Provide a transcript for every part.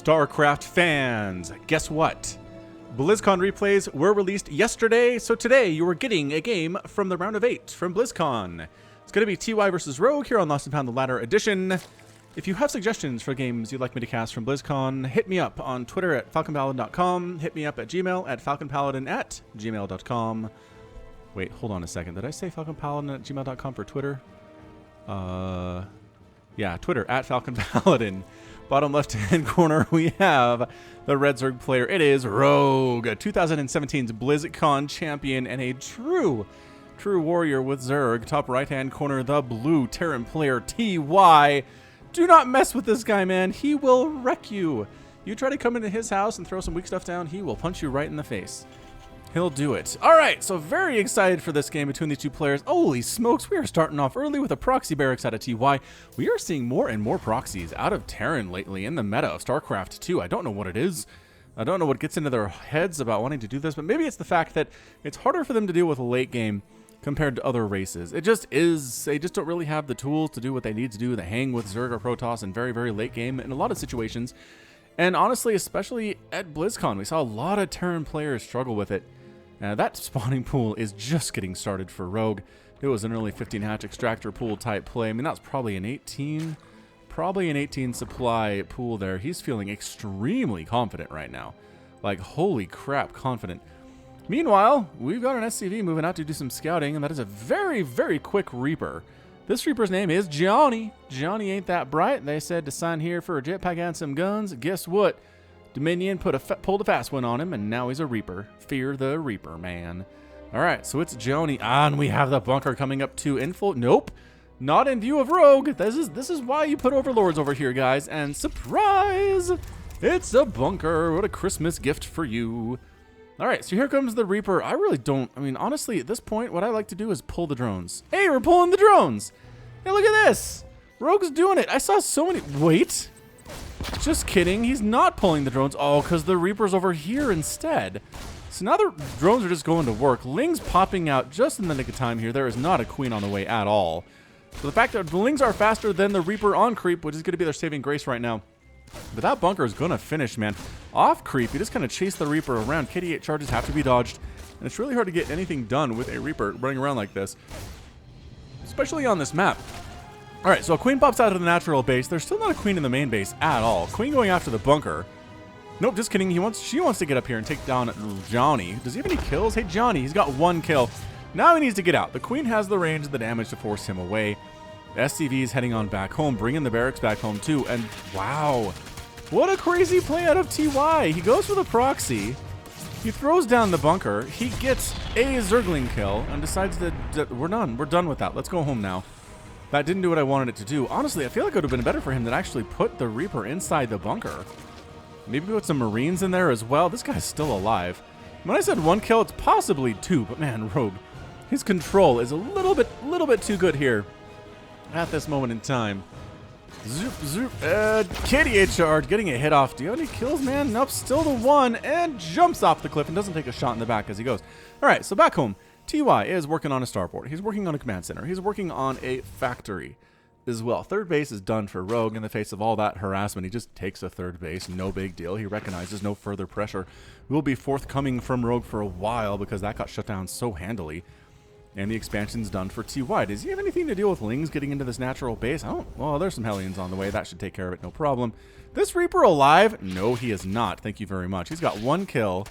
StarCraft fans, guess what? BlizzCon replays were released yesterday, so today you are getting a game from the round of 8 from BlizzCon. It's going to be TY versus Rogue here on Lost and Found the Ladder edition. If you have suggestions for games you'd like me to cast from BlizzCon, hit me up on Twitter at falconpaladin.com, hit me up at Gmail at falconpaladin@gmail.com. Wait, hold on a second. Did I say falconpaladin@gmail.com for Twitter? Yeah, Twitter at falconpaladin. Bottom left-hand corner, we have the Red Zerg player. It is Rogue, 2017's BlizzCon champion and a true warrior with Zerg. Top right-hand corner, the blue Terran player, TY. Do not mess with this guy, man. He will wreck you. You try to come into his house and throw some weak stuff down, he will punch you right in the face. He'll do it. All right, so very excited for this game between these two players. Holy smokes, we are starting off early with a proxy barracks out of TY. We are seeing more and more proxies out of Terran lately in the meta of StarCraft 2. I don't know what it is. I don't know what gets into their heads about wanting to do this, but maybe it's the fact that it's harder for them to deal with a late game compared to other races. It just is. They just don't really have the tools to do what they need to do. They hang with Zerg or Protoss in very, very late game in a lot of situations. And honestly, especially at BlizzCon, we saw a lot of Terran players struggle with it. That spawning pool is just getting started for Rogue. It was an early 15 hatch extractor pool type play. I mean, that's probably an 18 supply pool there. He's feeling extremely confident right now. Like, holy crap, confident. Meanwhile, we've got an SCV moving out to do some scouting, and that is a very, very quick Reaper. This Reaper's name is Johnny. Johnny ain't that bright. They said to sign here for a jetpack and some guns. Guess what? Dominion pulled a fast one on him, and now he's a Reaper. Fear the Reaper, man. All right, so it's Johnny. And we have the bunker coming up to info. Nope, not in view of Rogue. This is why you put overlords over here, guys. And surprise, it's a bunker. What a Christmas gift for you. All right, so here comes the Reaper. I mean, honestly, at this point, what I like to do is pull the drones. Hey, we're pulling the drones. Hey, look at this. Rogue's doing it. I saw so many. Wait. Just kidding, he's not pulling the drones. Oh, because the Reaper's over here instead. So now the drones are just going to work. Ling's popping out just in the nick of time here. There is not a queen on the way at all. So the fact that the Lings are faster than the Reaper on creep, which is going to be their saving grace right now. But that bunker is going to finish, man. Off creep, you just kind of chase the Reaper around. KD8 charges have to be dodged. And it's really hard to get anything done with a Reaper running around like this. Especially on this map. Alright, so a queen pops out of the natural base. There's still not a queen in the main base at all. Queen going after the bunker. Nope, just kidding. She wants to get up here and take down Johnny. Does he have any kills? Hey, Johnny, he's got 1 kill. Now he needs to get out. The queen has the range and the damage to force him away. The SCV is heading on back home, bringing the barracks back home too. And wow, what a crazy play out of TY. He goes for the proxy. He throws down the bunker. He gets a Zergling kill and decides that we're done. We're done with that. Let's go home now. That didn't do what I wanted it to do. Honestly, I feel like it would have been better for him to actually put the Reaper inside the bunker. Maybe put some Marines in there as well. This guy's still alive. When I said 1 kill, it's possibly 2, but man, Rogue, his control is a little bit too good here at this moment in time. Zoop, zoop. KD8 charge, getting a hit off. Do you have any kills, man? Nope, still the 1, and jumps off the cliff and doesn't take a shot in the back as he goes. All right, so back home. TY is working on a starport. He's working on a command center. He's working on a factory as well. Third base is done for Rogue in the face of all that harassment. He just takes a third base. No big deal. He recognizes no further pressure will be forthcoming from Rogue for a while because that got shut down so handily. And the expansion's done for TY. Does he have anything to deal with Lings getting into this natural base? Well, there's some Hellions on the way. That should take care of it. No problem. This Reaper alive? No, he is not. Thank you very much. He's got 1 kill.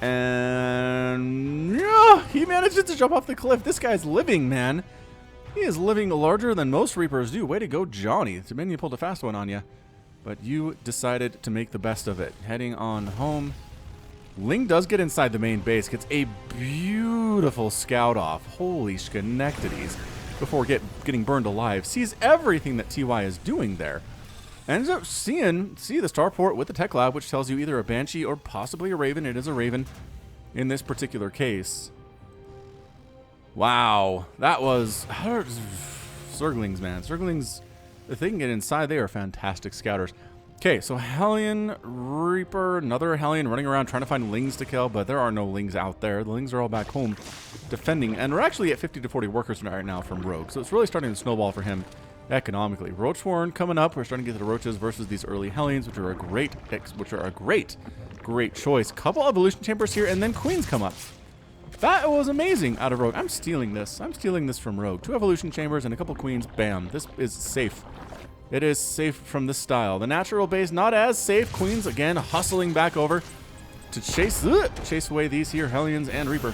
And yeah, he manages to jump off the cliff. This guy's living, man. He is living larger than most Reapers do. Way to go, Johnny. Dominion pulled a fast one on you. But you decided to make the best of it. Heading on home. Ling does get inside the main base. Gets a beautiful scout off. Holy Schenectadies. Before getting burned alive. Sees everything that TY is doing there. Ends up see the starport with the tech lab, which tells you either a Banshee or possibly a Raven. It is a Raven in this particular case. Wow, that was Zerglings, man. Zerglings, if they can get inside, they are fantastic scouters. Okay, so Hellion, Reaper, another Hellion running around trying to find Lings to kill, but there are no Lings out there. The Lings are all back home defending, and we're actually at 50 to 40 workers right now from Rogue, so it's really starting to snowball for him economically. Roach Warren coming up. We're starting to get to the Roaches versus these early Hellions, which are a great choice. Couple Evolution Chambers here, and then Queens come up. That was amazing out of Rogue. I'm stealing this. I'm stealing this from Rogue. 2 Evolution Chambers and a couple Queens. Bam. This is safe. It is safe from this style. The natural base, not as safe. Queens, again, hustling back over to chase away these here Hellions and Reaper.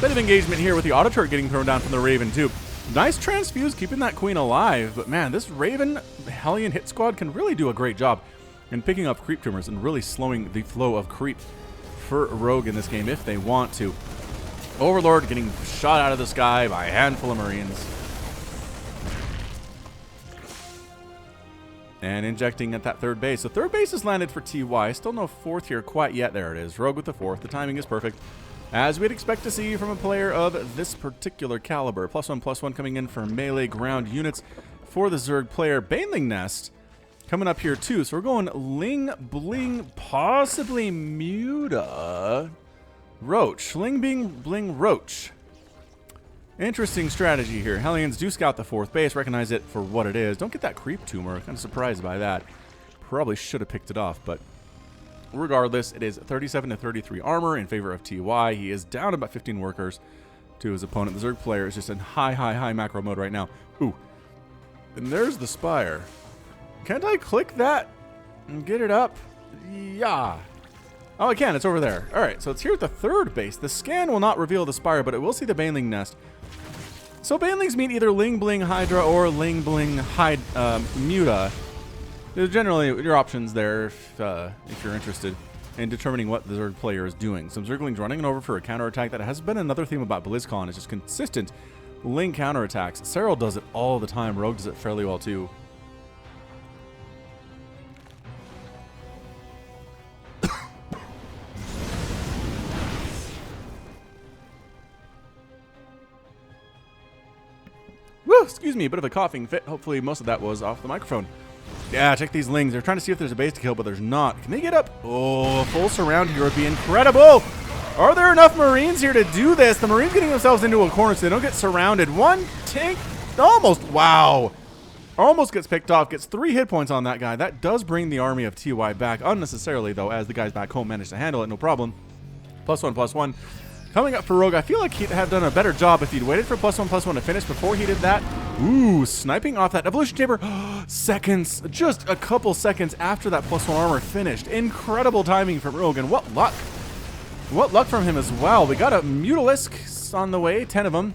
Bit of engagement here with the auto turret getting thrown down from the Raven, too. Nice transfuse, keeping that Queen alive. But, man, this Raven Hellion hit squad can really do a great job in picking up creep tumors and really slowing the flow of creep for Rogue in this game if they want to. Overlord getting shot out of the sky by a handful of Marines. And injecting at that 3rd base. So 3rd base is landed for TY. Still no 4th here quite yet. There it is. Rogue with the 4th. The timing is perfect, as we'd expect to see from a player of this particular caliber. +1/+1 coming in for melee ground units for the Zerg player. Baneling Nest coming up here too. So we're going Ling, Bling, possibly Muta, Roach. Ling, Bling, Roach. Interesting strategy here. Hellions do scout the 4th base, recognize it for what it is. Don't get that creep tumor. Kind of surprised by that. Probably should have picked it off, but regardless, it is 37 to 33 armor in favor of TY. He is down about 15 workers to his opponent. The Zerg player is just in high macro mode right now. Ooh. And there's the Spire. Can't I click that and get it up? Yeah. Oh, I can. It's over there. All right, so it's here at the 3rd base. The scan will not reveal the Spire, but it will see the Baneling Nest. So Banelings mean either Ling Bling Hydra or Ling Bling Muta. There's generally your options there if you're interested in determining what the Zerg player is doing. Some Zerglings running over for a counterattack. That has been another theme about BlizzCon. It's just consistent Ling counterattacks. Serral does it all the time. Rogue does it fairly well too. Woo, excuse me, a bit of a coughing fit. Hopefully most of that was off the microphone. Yeah, check these Lings. They're trying to see if there's a base to kill, but there's not. Can they get up? Oh, a full surround here would be incredible. Are there enough Marines here to do this? The Marines getting themselves into a corner so they don't get surrounded. One tank, almost, wow. Almost gets picked off, gets 3 hit points on that guy. That does bring the army of TY back, unnecessarily though, as the guys back home managed to handle it, no problem. +1/+1. Coming up for Rogue, I feel like he'd have done a better job if he'd waited for +1/+1 to finish before he did that. Ooh, sniping off that Evolution Chamber. Seconds, just a couple seconds after that +1 armor finished. Incredible timing from Rogue, and what luck. What luck from him as well. We got a Mutalisk on the way, 10 of them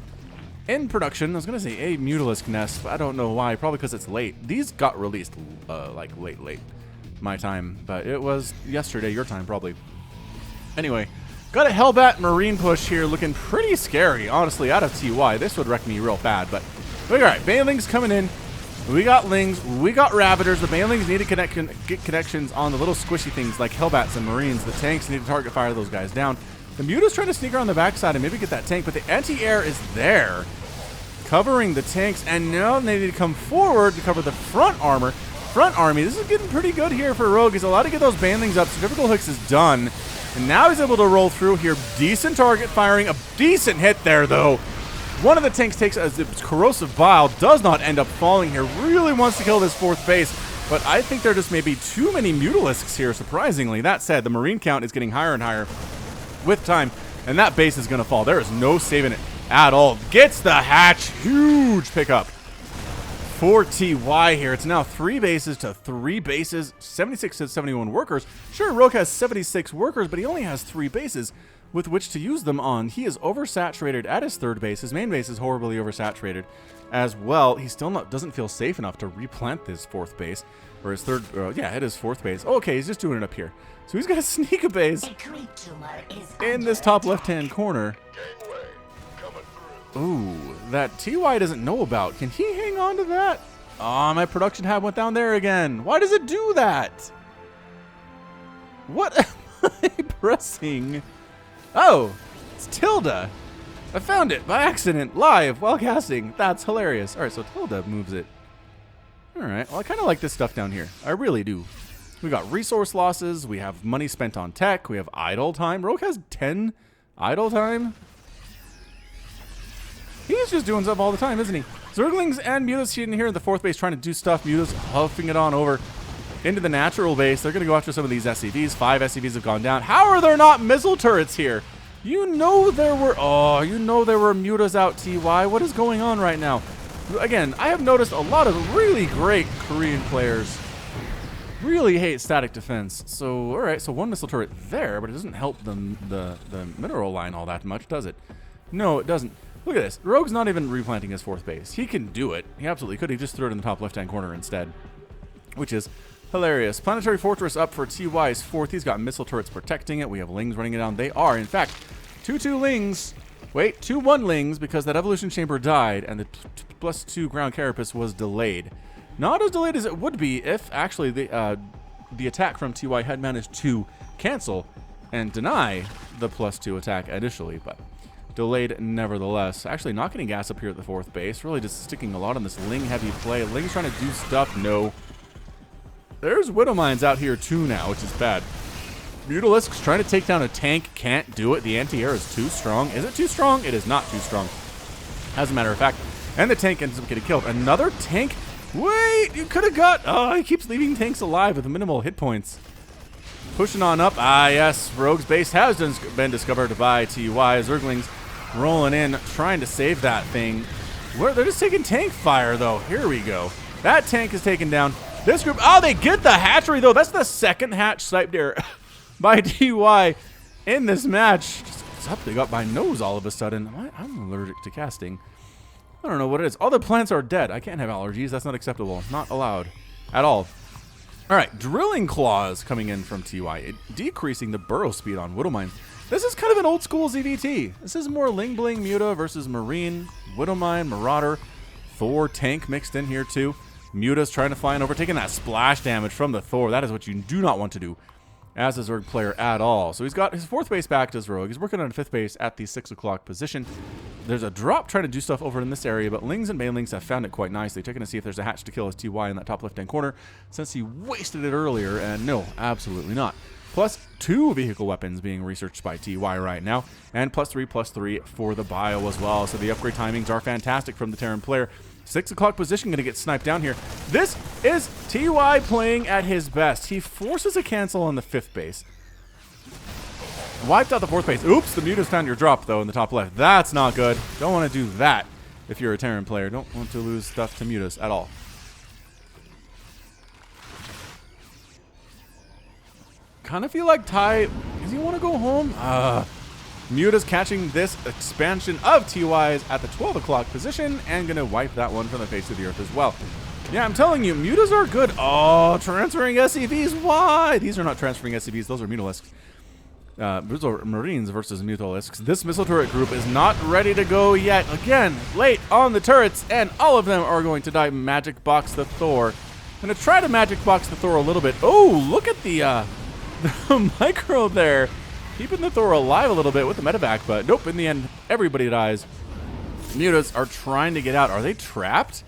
in production. I was going to say a Mutalisk nest, but I don't know why. Probably because it's late. These got released like late my time, but it was yesterday, your time probably. Anyway. Got a Hellbat Marine push here looking pretty scary, honestly, out of TY. This would wreck me real bad, but all right, Banelings coming in. We got Lings, we got Ravagers. The Banelings need to get connections on the little squishy things like Hellbats and Marines. The tanks need to target fire those guys down. The Muta's trying to sneak around the backside and maybe get that tank, but the anti-air is there, covering the tanks, and now they need to come forward to cover the front armor. Front army, this is getting pretty good here for Rogue. He's allowed to get those Banelings up, so Difficult Hooks is done. And now he's able to roll through here. Decent target firing. A decent hit there, though. One of the tanks takes as its corrosive bile. Does not end up falling here. Really wants to kill this 4th base. But I think there just may be too many Mutalisks here, surprisingly. That said, the Marine count is getting higher and higher with time. And that base is going to fall. There is no saving it at all. Gets the hatch. Huge pickup for TY here. It's now 3 bases to 3 bases, 76 to 71 workers. Sure, Rogue has 76 workers, but he only has 3 bases with which to use them on. He is oversaturated at his 3rd base. His main base is horribly oversaturated as well. He still doesn't feel safe enough to replant this 4th base, or his 3rd, yeah, it is 4th base. Oh, okay, he's just doing it up here. So he's going to sneak a base in this top left-hand corner. Ooh, that TY doesn't know about. Can he hang on to that? Oh, my production tab went down there again. Why does it do that? What am I pressing? Oh, it's Tilda. I found it by accident, live, while casting. That's hilarious. All right, so Tilda moves it. All right, well, I kind of like this stuff down here. I really do. We got resource losses. We have money spent on tech. We have idle time. Rogue has 10 idle time. He's just doing stuff all the time, isn't he? Zerglings and Mutas sitting here in the 4th base trying to do stuff. Mutas huffing it on over into the natural base. They're going to go after some of these SCVs. 5 SCVs have gone down. How are there not missile turrets here? You know there were Mutas out, TY. What is going on right now? Again, I have noticed a lot of really great Korean players really hate static defense. So, all right, so 1 missile turret there, but it doesn't help the mineral line all that much, does it? No, it doesn't. Look at this. Rogue's not even replanting his 4th base. He can do it. He absolutely could. He just threw it in the top left-hand corner instead, which is hilarious. Planetary Fortress up for TY's 4th. He's got missile turrets protecting it. We have Lings running it down. They are, in fact, 2-2 Lings. Wait, 2-1 Lings because that Evolution Chamber died and the +2 Ground Carapace was delayed. Not as delayed as it would be if actually the attack from TY had managed to cancel and deny the +2 attack initially, but delayed nevertheless. Actually not getting gas up here at the 4th base. Really just sticking a lot on this Ling heavy play. Ling's trying to do stuff. No. There's Widow Mines out here too now, which is bad. Mutalisk's trying to take down a tank. Can't do it. The anti-air is too strong. Is it too strong? It is not too strong. As a matter of fact. And the tank ends up getting killed. Another tank? Wait, you could have got... Oh, he keeps leaving tanks alive with minimal hit points. Pushing on up. Ah, yes. Rogue's base has been discovered by TY. Zerglings rolling in, trying to save that thing. They're just taking tank fire, though. Here we go. That tank is taken down. This group... Oh, they get the hatchery, though. That's the 2nd hatch sniped there by TY in this match. Just up, they got my nose all of a sudden. I'm allergic to casting. I don't know what it is. All the plants are dead. I can't have allergies. That's not acceptable. Not allowed at all. All right, Drilling Claws coming in from TY, decreasing the burrow speed on Widow Mine. This is kind of an old school ZVT. This is more Ling Bling Muta versus Marine, Widow Mine, Marauder, Thor tank mixed in here too. Muta's trying to fly in over, taking that splash damage from the Thor. That is what you do not want to do as a Zerg player at all. So he's got his 4th base back as Rogue. He's working on 5th base at the 6 o'clock position. There's a drop trying to do stuff over in this area, but Lings and Banelings have found it quite nicely. Checking to see if there's a hatch to kill his TY in that top left-hand corner, since he wasted it earlier, and no, absolutely not. +2 vehicle weapons being researched by TY right now, and +3/+3 for the bio as well. So the upgrade timings are fantastic from the Terran player. 6 o'clock position, going to get sniped down here. This is TY playing at his best. He forces a cancel on the 5th base. Wiped out the 4th base. Oops, the Muta's found your drop, though, in the top left. That's not good. Don't want to do that if you're a Terran player. Don't want to lose stuff to Mutas at all. Kind of feel like Ty... Does he want to go home? Muta's catching this expansion of TY's at the 12 o'clock position and going to wipe that one from the face of the earth as well. Yeah, I'm telling you, Mutas are good. Oh, transferring SCVs. Why? These are not transferring SCVs. Those are Mutalisks. Those are Marines versus Mutalisks. This missile turret group is not ready to go yet. Again, late on the turrets, and all of them are going to die. Magic box the Thor. I'm going to try to magic box the Thor a little bit. Oh, look at the micro there. Keeping the Thor alive a little bit with the medevac, but nope, in the end, everybody dies. Mutas are trying to get out. Are they trapped?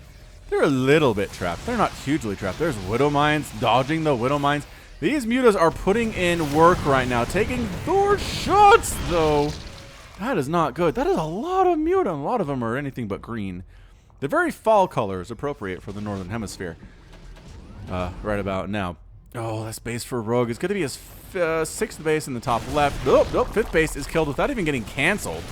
They're a little bit trapped. They're not hugely trapped. There's Widow Mines, dodging the Widow Mines. These Mutas are putting in work right now, taking Thor shots, though. That is not good. That is a lot of Muta. A lot of them are anything but green. The very fall color is appropriate for the Northern Hemisphere. Right about now. Oh, this base for Rogue is going to be his 6th base in the top left. Nope, 5th base is killed without even getting canceled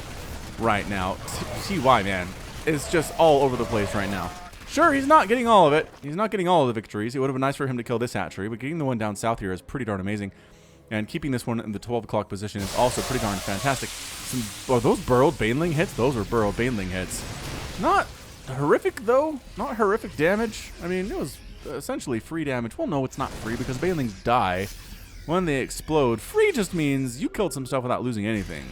right now. TY, man, is just all over the place right now. Sure, he's not getting all of it. He's not getting all of the victories. It would have been nice for him to kill this hatchery, but getting the one down south here is pretty darn amazing. And keeping this one in the 12 o'clock position is also pretty darn fantastic. Are those burrowed Baneling hits? Those were burrowed Baneling hits. Not horrific, though. Not horrific damage. I mean, it was essentially free damage. Well, no, it's not free because Banelings die when they explode. Free just means you killed some stuff without losing anything.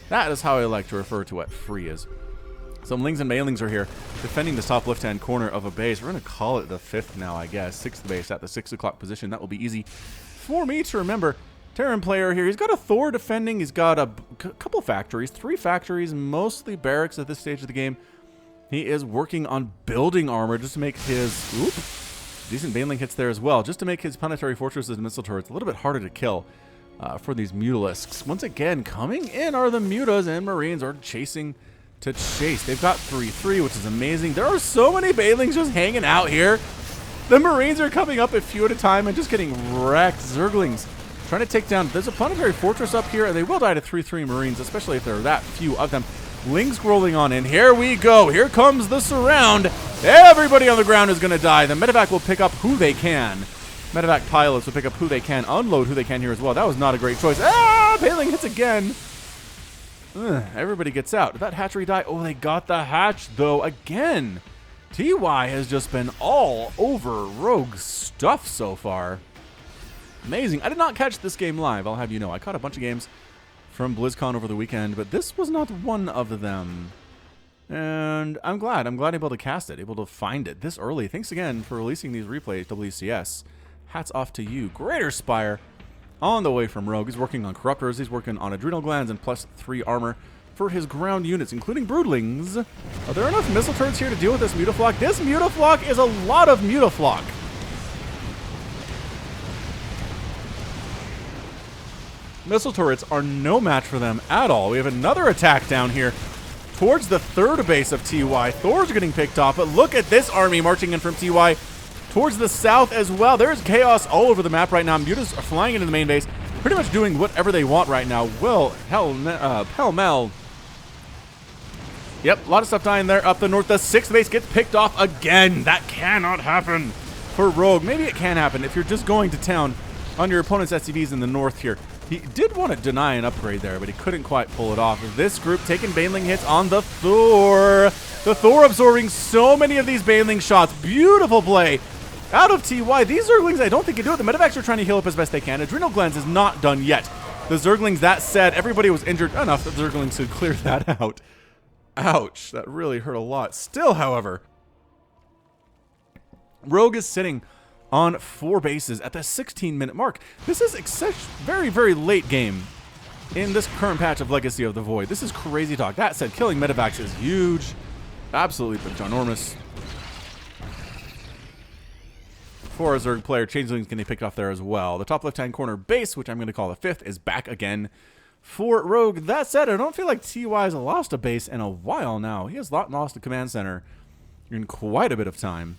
That is how I like to refer to what free is. Some Lings and Banelings are here defending the top left-hand corner of a base. We're going to call it the 5th now, I guess. 6th base at the 6 o'clock position. That will be easy for me to remember. Terran player here. He's got a Thor defending. He's got a couple factories. 3 factories, mostly barracks at this stage of the game. He is working on building armor just to make his... Oop, decent Baneling hits there as well. Just to make his planetary fortresses and missile turrets a little bit harder to kill for these Mutalisks. Once again, coming in are the Mutas, and Marines are chasing to chase. They've got 3-3, which is amazing. There are so many Banelings just hanging out here. The Marines are coming up a few at a time and just getting wrecked. Zerglings trying to take down. There's a planetary fortress up here, and they will die to 3-3 Marines, especially if there are that few of them. Lings rolling on in. Here we go. Here comes the surround. Everybody on the ground is going to die. The medevac will pick up who they can. Medevac pilots will pick up who they can, unload who they can here as well. That was not a great choice. Ah, Baneling hits again. Ugh, everybody gets out. Did that hatchery die? Oh, they got the hatch, though, again. TY has just been all over Rogue's stuff so far. Amazing. I did not catch this game live, I'll have you know. I caught a bunch of games from BlizzCon over the weekend, but this was not one of them. And I'm glad able to cast it, able to find it this early. Thanks again for releasing these replays, WCS. Hats off to you. Greater Spire on the way from Rogue. He's working on Corruptors. He's working on Adrenal Glands and +3 armor for his ground units, including Broodlings. Are there enough missile turrets here to deal with this Mutaflock? This Mutaflock is a lot of Mutaflock. Missile turrets are no match for them at all. We have another attack down here towards the third base of TY. Thor's getting picked off, but look at this army marching in from TY towards the south as well. There's chaos all over the map right now. Mutas are flying into the main base, pretty much doing whatever they want right now. Will, pell-mell. Yep, a lot of stuff dying there up the north. The 6th base gets picked off again. That cannot happen for Rogue. Maybe it can happen if you're just going to town on your opponent's SCVs in the north here. He did want to deny an upgrade there, but he couldn't quite pull it off. This group taking Baneling hits on the Thor. The Thor absorbing so many of these Baneling shots. Beautiful play out of TY. These Zerglings, I don't think can do it. The medevacs are trying to heal up as best they can. Adrenal Glands is not done yet. The Zerglings, that said, everybody was injured enough that the Zerglings could clear that out. Ouch, that really hurt a lot. Still, however, Rogue is sitting on 4 bases at the 16-minute mark. This is very, very late game in this current patch of Legacy of the Void. This is crazy talk. That said, killing medevacs is huge. Absolutely ginormous. For a Zerg player, Changelings can be picked off there as well. The top left-hand corner base, which I'm going to call the 5th, is back again for Rogue. That said, I don't feel like TY has lost a base in a while now. He has lost a command center in quite a bit of time,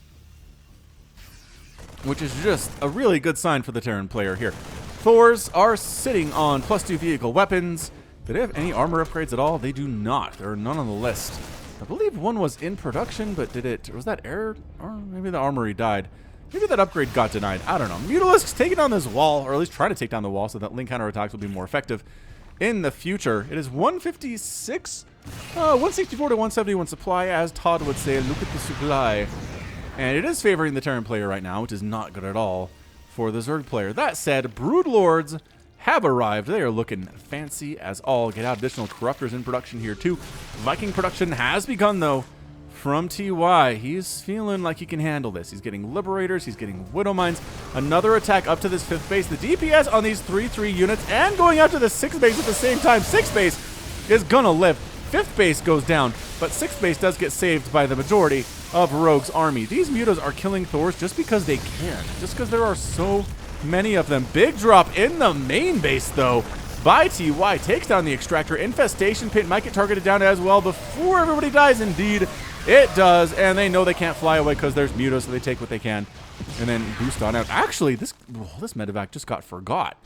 which is just a really good sign for the Terran player here. Thors are sitting on +2 vehicle weapons. Do they have any armor upgrades at all? They do not. There are none on the list. I believe one was in production, but was that error? Or maybe the armory died. Maybe that upgrade got denied. I don't know. Mutalisk's taking down this wall, or at least trying to take down the wall so that link counterattacks will be more effective in the future. It is 156, 164 to 171 supply, as Todd would say. Look at the supply. And it is favoring the Terran player right now, which is not good at all for the Zerg player. That said, Broodlords have arrived. They are looking fancy as all. Get out additional Corruptors in production here too. Viking production has begun though from TY. He's feeling like he can handle this. He's getting Liberators. He's getting Widow Mines. Another attack up to this 5th base. The DPS on these 3-3 units and going out to the 6th base at the same time. 6th base is gonna live. 5th base goes down, but 6th base does get saved by the majority of Rogue's army. These mutas are killing Thors just because they can, just because there are so many of them. Big drop in the main base, though, by TY. Takes down the Extractor. Infestation Pit might get targeted down as well before everybody dies. Indeed, it does, and they know they can't fly away because there's mutas, so they take what they can and then boost on out. Actually, this medevac just got forgot,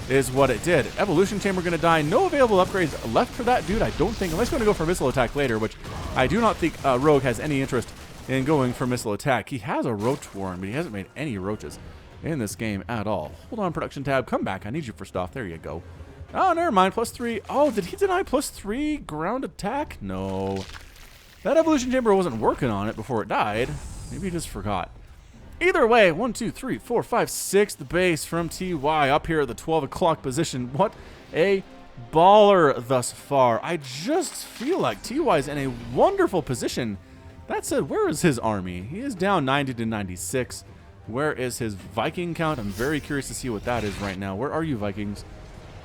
is what it did. Evolution Chamber going to die. No available upgrades left for that dude, I don't think, unless he's going to go for missile attack later, which I do not think Rogue has any interest in going for missile attack. He has a roach warren, but he hasn't made any roaches in this game at all. Hold on, production tab. Come back. I need you for stuff. There you go. Oh, never mind. +3. Oh, did he deny +3 ground attack? No. That evolution chamber wasn't working on it before it died. Maybe he just forgot. Either way, 1, 2, 3, 4, 5, 6th base from TY up here at the 12 o'clock position. What a baller thus far. I just feel like TY is in a wonderful position. That said, where is his army? He is down 90 to 96. Where is his Viking count? I'm very curious to see what that is right now. Where are you, Vikings?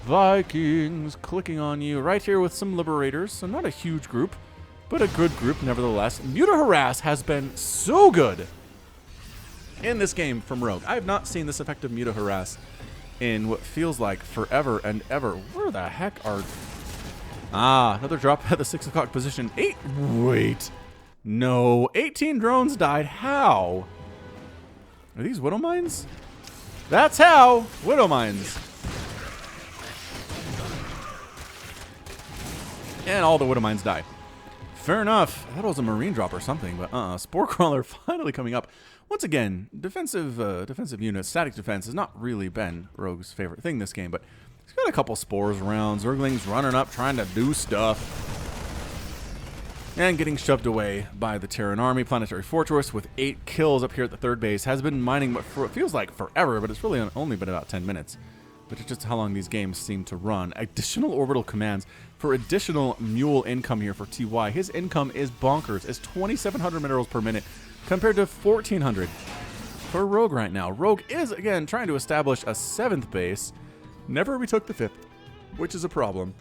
Vikings, clicking on you. Right here with some Liberators, so not a huge group, but a good group nevertheless. Muta Harass has been so good in this game from Rogue. I have not seen this effective Muta Harass in what feels like forever and ever. Where the heck are Ah, another drop at the 6 o'clock position. Wait. No. 18 drones died. How? Are these Widow Mines? That's how. Widow Mines. And all the Widow Mines die. Fair enough. I thought it was a Marine drop or something, but Spore Crawler finally coming up. Once again, defensive units, static defense has not really been Rogue's favorite thing this game, but he's got a couple spores around. Zerglings running up, trying to do stuff. And getting shoved away by the Terran Army. Planetary Fortress with 8 kills up here at the 3rd base. Has been mining for it feels like forever, but it's really only been about 10 minutes. Which is just how long these games seem to run. Additional orbital commands for additional mule income here for TY. His income is bonkers. It's 2,700 minerals per minute compared to 1,400 for Rogue right now. Rogue is, again, trying to establish a 7th base. Never retook the 5th, which is a problem.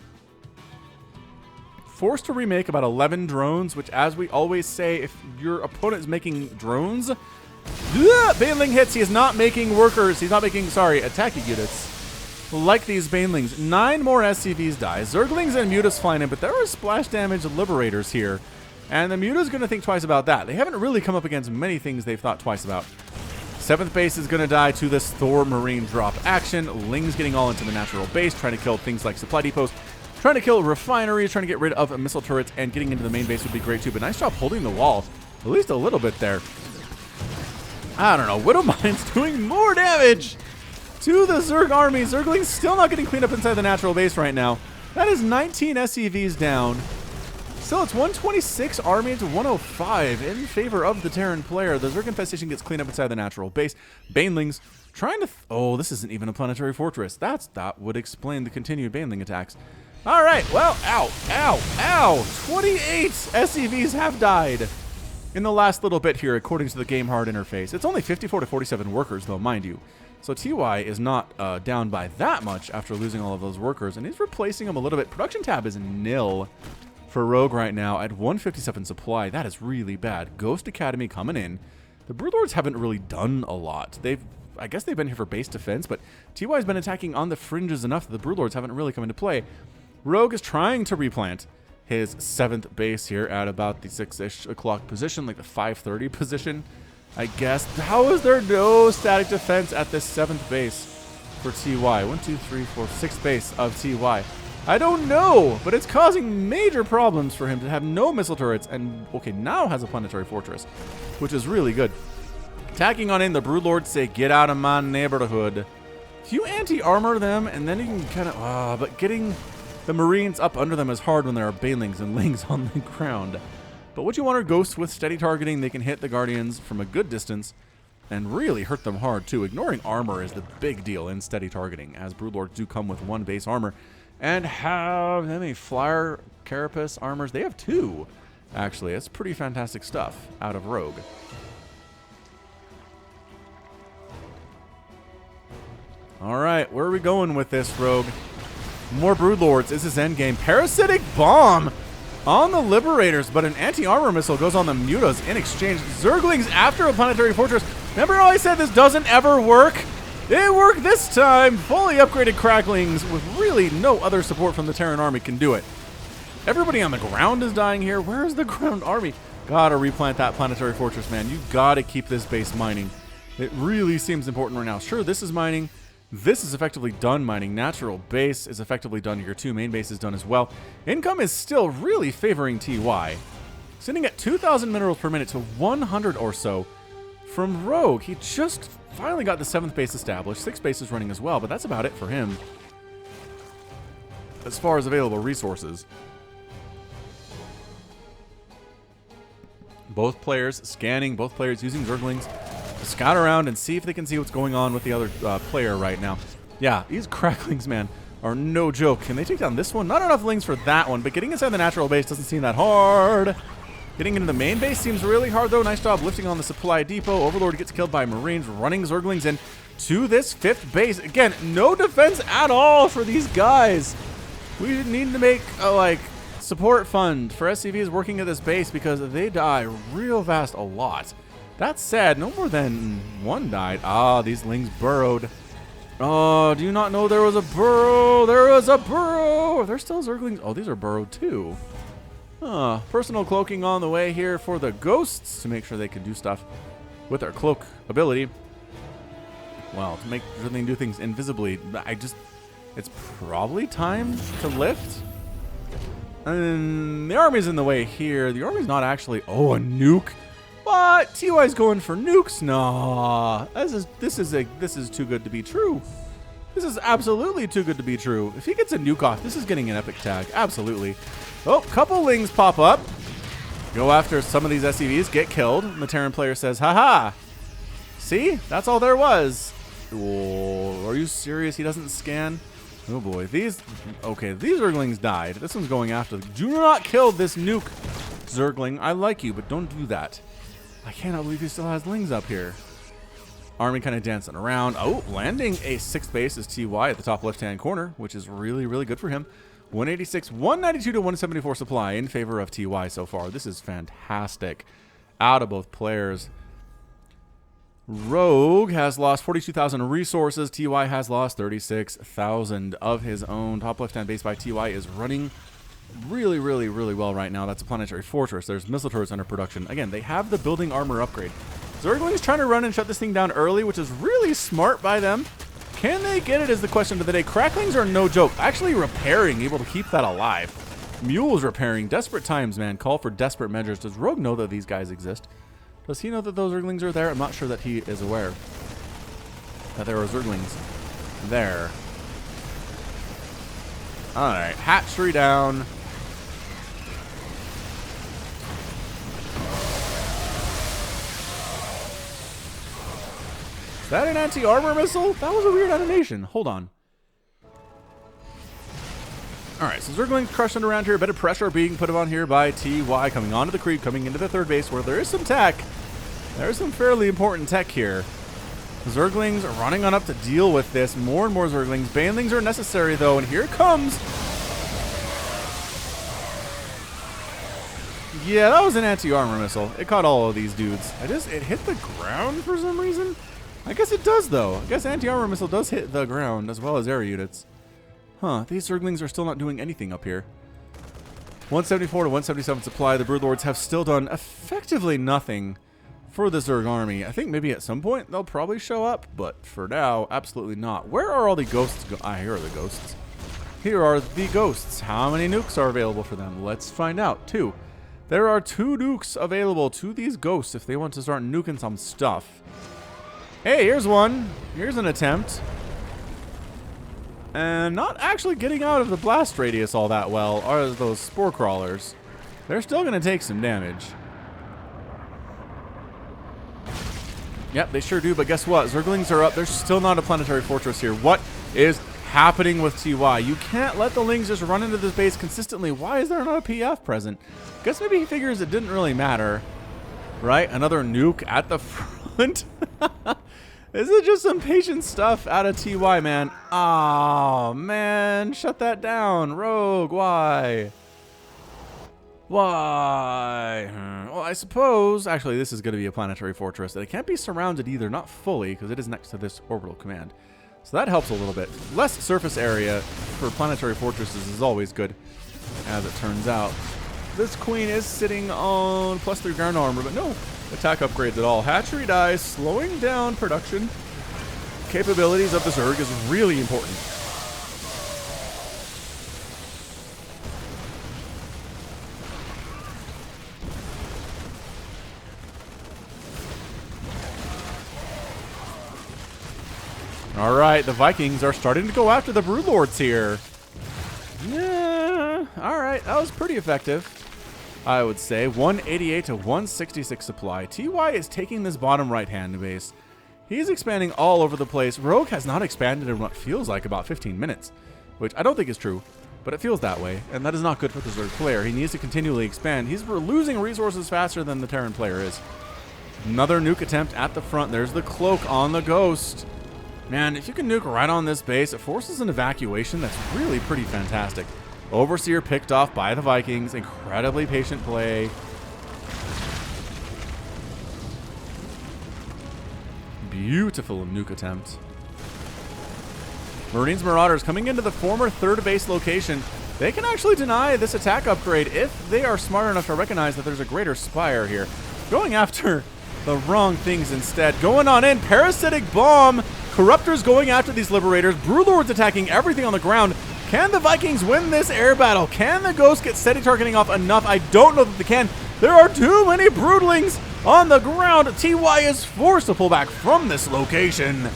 Forced to remake about 11 drones, which, as we always say, if your opponent is making drones, Baneling hits. He is not making workers. He's not making, attacking units. Like these Banelings. 9 more SCVs die. Zerglings and Mutas flying in, but there are splash damage Liberators here. And the Muta's going to think twice about that. They haven't really come up against many things they've thought twice about. 7th base is going to die to this Thor Marine drop action. Ling's getting all into the natural base, trying to kill things like supply depots. Trying to kill refineries, trying to get rid of missile turrets, and getting into the main base would be great too. But nice job holding the wall. At least a little bit there. I don't know. Widow Mine's doing more damage to the Zerg army. Zergling's still not getting cleaned up inside the natural base right now. That is 19 SCVs down. Still, it's 126 army to 105 in favor of the Terran player. The Zerg infestation gets cleaned up inside the natural base. Banelings trying to... oh, this isn't even a planetary fortress. That would explain the continued Baneling attacks. All right, well, ow, ow, ow. 28 SCVs have died in the last little bit here, according to the game hard interface. It's only 54 to 47 workers, though, mind you. So TY is not down by that much after losing all of those workers, and he's replacing them a little bit. Production tab is nil for Rogue right now at 157 supply. That is really bad. Ghost Academy coming in. The Broodlords haven't really done a lot. I guess they've been here for base defense, but TY's been attacking on the fringes enough that the Broodlords haven't really come into play. Rogue is trying to replant his 7th base here at about the 6-ish o'clock position, like the 5:30 position, I guess. How is there no static defense at this 7th base for TY? 1, 2, 3, 4, 6th base of TY. I don't know, but it's causing major problems for him to have no missile turrets, and okay, now has a planetary fortress, which is really good. Attacking on in, the Broodlords say, get out of my neighborhood. If you anti-armor them, and then you can kind of, but getting the Marines up under them is hard when there are Banelings and Lings on the ground. But what you want are Ghosts with steady targeting. They can hit the Guardians from a good distance and really hurt them hard too. Ignoring armor is the big deal in steady targeting, as Broodlords do come with 1 base armor and have how many Flyer Carapace armors? They have 2, actually. It's pretty fantastic stuff out of Rogue. All right, where are we going with this, Rogue? More Broodlords. Is this endgame? Parasitic Bomb on the Liberators, but an anti-armor missile goes on the Mutas in exchange. Zerglings after a planetary fortress. Remember how I said this doesn't ever work? It worked this time. Fully upgraded Cracklings with really no other support from the Terran army can do it. Everybody on the ground is dying here. Where is the ground army? Gotta replant that planetary fortress, man. You gotta keep this base mining. It really seems important right now. Sure, this is mining. This is effectively done mining. Natural base is effectively done here too. Main base is done as well. Income is still really favoring TY. Sitting at 2,000 minerals per minute to 100 or so from Rogue. He just finally got the 7th base established. 6th base is running as well, but that's about it for him as far as available resources. Both players scanning, both players using Zerglings to scout around and see if they can see what's going on with the other player right now. Yeah, these Cracklings, man, are no joke. Can they take down this one? Not enough Lings for that one, but getting inside the natural base doesn't seem that hard. Getting into the main base seems really hard, though. Nice job lifting on the supply depot. Overlord gets killed by Marines, running Zerglings in to this 5th base. Again, no defense at all for these guys. We need to make a, support fund for SCVs working at this base because they die real fast a lot. That said, no more than 1 died. Ah, these Lings burrowed. Oh, do you not know there was a burrow? There was a burrow. There's still Zerglings. Oh, these are burrowed too. Personal cloaking on the way here for the ghosts to make sure they can do stuff with their cloak ability. Well, to make sure they can do things invisibly. It's probably time to lift. And the army's in the way here. The army's not actually. Oh, a nuke. What? TY's going for nukes? Nah. This is too good to be true. This is absolutely too good to be true. If he gets a nuke off, this is getting an epic tag. Absolutely. Oh, couple lings pop up. Go after some of these SCVs, get killed. And the Terran player says, haha. See? That's all there was. Oh, are you serious? He doesn't scan? Oh boy. These Zerglings died. This one's going after them. Do not kill this nuke, Zergling. I like you, but don't do that. I cannot believe he still has lings up here. Army kind of dancing around. Oh, landing a 6th base is TY at the top left-hand corner, which is really, really good for him. 186, 192 to 174 supply in favor of TY so far. This is fantastic out of both players. Rogue has lost 42,000 resources. TY has lost 36,000 of his own. Top left-hand base by TY is running really, really, really well right now. That's a planetary fortress. There's missile turrets under production. Again, they have the building armor upgrade. Zergling's trying to run and shut this thing down early, which is really smart by them. Can they get it is the question of the day. Cracklings are no joke. Actually repairing, able to keep that alive. Mules repairing. Desperate times, man. Call for desperate measures. Does Rogue know that these guys exist? Does he know that those Zerglings are there? I'm not sure that he is aware that there are Zerglings there. Alright, hatchery down. Is that an anti-armor missile? That was a weird animation. Hold on. Alright, so Zerglings crushing around here. A bit of pressure being put on here by TY. Coming onto the creep, coming into the 3rd base where there is some tech. There's some fairly important tech here. Zerglings are running on up to deal with this. More and more Zerglings. Banelings are necessary though, and here it comes. Yeah, that was an anti-armor missile. It caught all of these dudes. It hit the ground for some reason. I guess it does, though. I guess anti-armor missile does hit the ground as well as air units. Huh, these Zerglings are still not doing anything up here. 174 to 177 supply. The Broodlords have still done effectively nothing for the Zerg army. I think maybe at some point they'll probably show up, but for now, absolutely not. Where are all the ghosts? Here are the ghosts. Here are the ghosts. How many nukes are available for them? Let's find out. 2. There are 2 nukes available to these ghosts if they want to start nuking some stuff. Hey, here's one. Here's an attempt. And not actually getting out of the blast radius all that well are those spore crawlers. They're still going to take some damage. Yep, they sure do, but guess what? Zerglings are up. There's still not a planetary fortress here. What is happening with TY? You can't let the Lings just run into this base consistently. Why is there not a PF present? Guess maybe he figures it didn't really matter. Right? Another nuke at the front. This is just some patient stuff out of TY, man. Oh, man. Shut that down. Rogue, why? Why? Well, I suppose... Actually, this is going to be a planetary fortress. And it can't be surrounded either. Not fully, because it is next to this orbital command. So that helps a little bit. Less surface area for planetary fortresses is always good, as it turns out. This queen is sitting on +3 ground armor, but no attack upgrades at all. Hatchery dies, slowing down production. Capabilities of the Zerg is really important. All right, the Vikings are starting to go after the Broodlords here. Yeah, all right, that was pretty effective, I would say. 188 to 166 supply. TY is taking this bottom right-hand base. He's expanding all over the place. Rogue has not expanded in what feels like about 15 minutes, which I don't think is true, but it feels that way, and that is not good for the Zerg player. He needs to continually expand. He's losing resources faster than the Terran player is. Another nuke attempt at the front. There's the cloak on the Ghost. Man, if you can nuke right on this base, it forces an evacuation that's really pretty fantastic. Overseer picked off by the Vikings. Incredibly patient play. Beautiful nuke attempt. Marines Marauders coming into the former 3rd base location. They can actually deny this attack upgrade if they are smart enough to recognize that there's a greater spire here. Going after the wrong things instead. Going on in, Parasitic Bomb. Corruptors going after these Liberators. Broodlords attacking everything on the ground. Can the Vikings win this air battle? Can the Ghosts get steady targeting off enough? I don't know that they can. There are too many Broodlings on the ground. TY is forced to pull back from this location.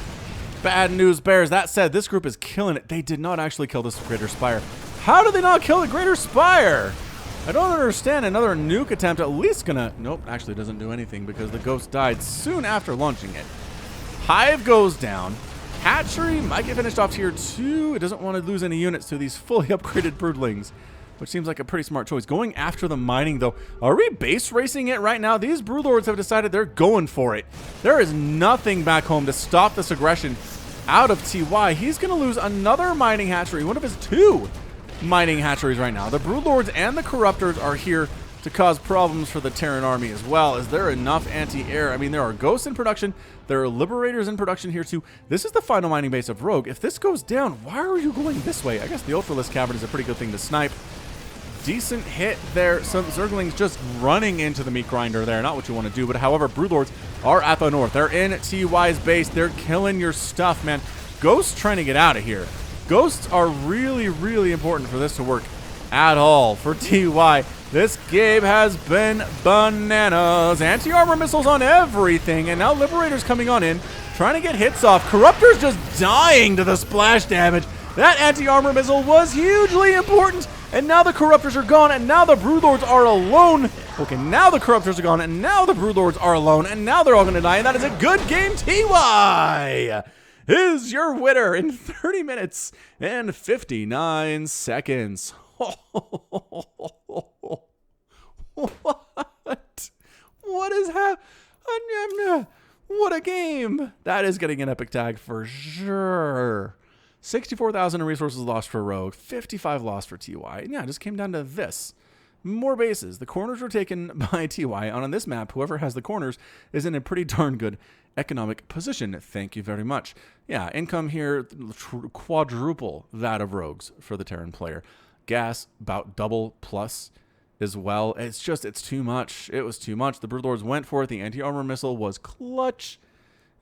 Bad news bears. That said, this group is killing it. They did not actually kill this Greater Spire. How did they not kill the Greater Spire? I don't understand. Another nuke attempt at least gonna... Nope, actually doesn't do anything because the Ghost died soon after launching it. Hive goes down. Hatchery might get finished off tier 2. It doesn't want to lose any units to these fully upgraded Broodlings, which seems like a pretty smart choice. Going after the mining, though. Are we base racing it right now? These Broodlords have decided they're going for it. There is nothing back home to stop this aggression out of TY. He's going to lose another mining hatchery, one of his 2 mining hatcheries right now. The Broodlords and the Corruptors are here to cause problems for the Terran army as well. Is there enough anti-air? I mean, there are Ghosts in production. There are Liberators in production here too. This is the final mining base of Rogue. If this goes down, why are you going this way? I guess the Ultralisk Cavern is a pretty good thing to snipe. Decent hit there. Some Zerglings just running into the meat grinder there. Not what you want to do, but however, Broodlords are at the north. They're in TY's base. They're killing your stuff, man. Ghosts trying to get out of here. Ghosts are really, really important for this to work at all for TY. This game has been bananas. Anti-armor missiles on everything, and now Liberators coming on in, trying to get hits off. Corruptors just dying to the splash damage. That anti-armor missile was hugely important, and now the Corruptors are gone, and now the Broodlords are alone. Okay, now the Corruptors are gone, and now the Broodlords are alone, and now they're all going to die, and that is a good game. TY is your winner in 30 minutes and 59 seconds. What? What is happening? What a game. That is getting an epic tag for sure. 64,000 in resources lost for Rogue, 55 lost for TY. Yeah, it just came down to this. More bases. The corners were taken by TY. On this map, whoever has the corners is in a pretty darn good economic position. Thank you very much. Yeah, income here, quadruple that of Rogues for the Terran player. Gas, about double plus as well. It's too much. It was too much. The Broodlords went for it. The anti-armor missile was clutch.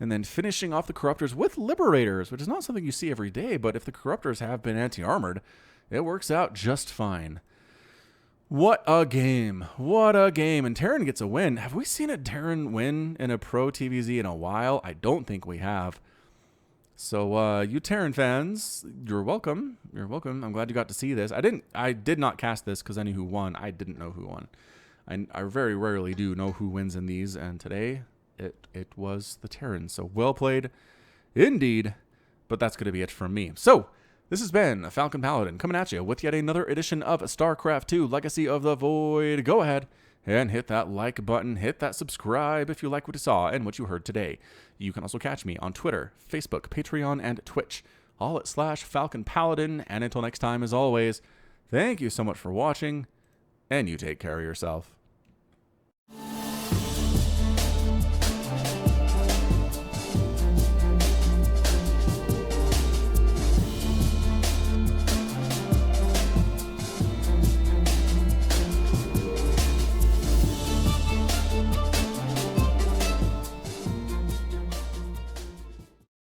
And then finishing off the Corruptors with Liberators, which is not something you see every day, but if the Corruptors have been anti-armored, it works out just fine. What a game. What a game. And Terran gets a win. Have we seen a Terran win in a Pro TVZ in a while? I don't think we have. So, you Terran fans, you're welcome. You're welcome. I'm glad you got to see this. I did not cast this because I knew who won. I didn't know who won. I very rarely do know who wins in these, and today it was the Terran. So well played indeed, but that's going to be it from me. So this has been Falcon Paladin coming at you with yet another edition of StarCraft 2 Legacy of the Void. Go ahead and hit that like button, hit that subscribe if you like what you saw and what you heard today. You can also catch me on Twitter, Facebook, Patreon, and Twitch, all at /Falcon Paladin. And until next time, as always, thank you so much for watching, and you take care of yourself.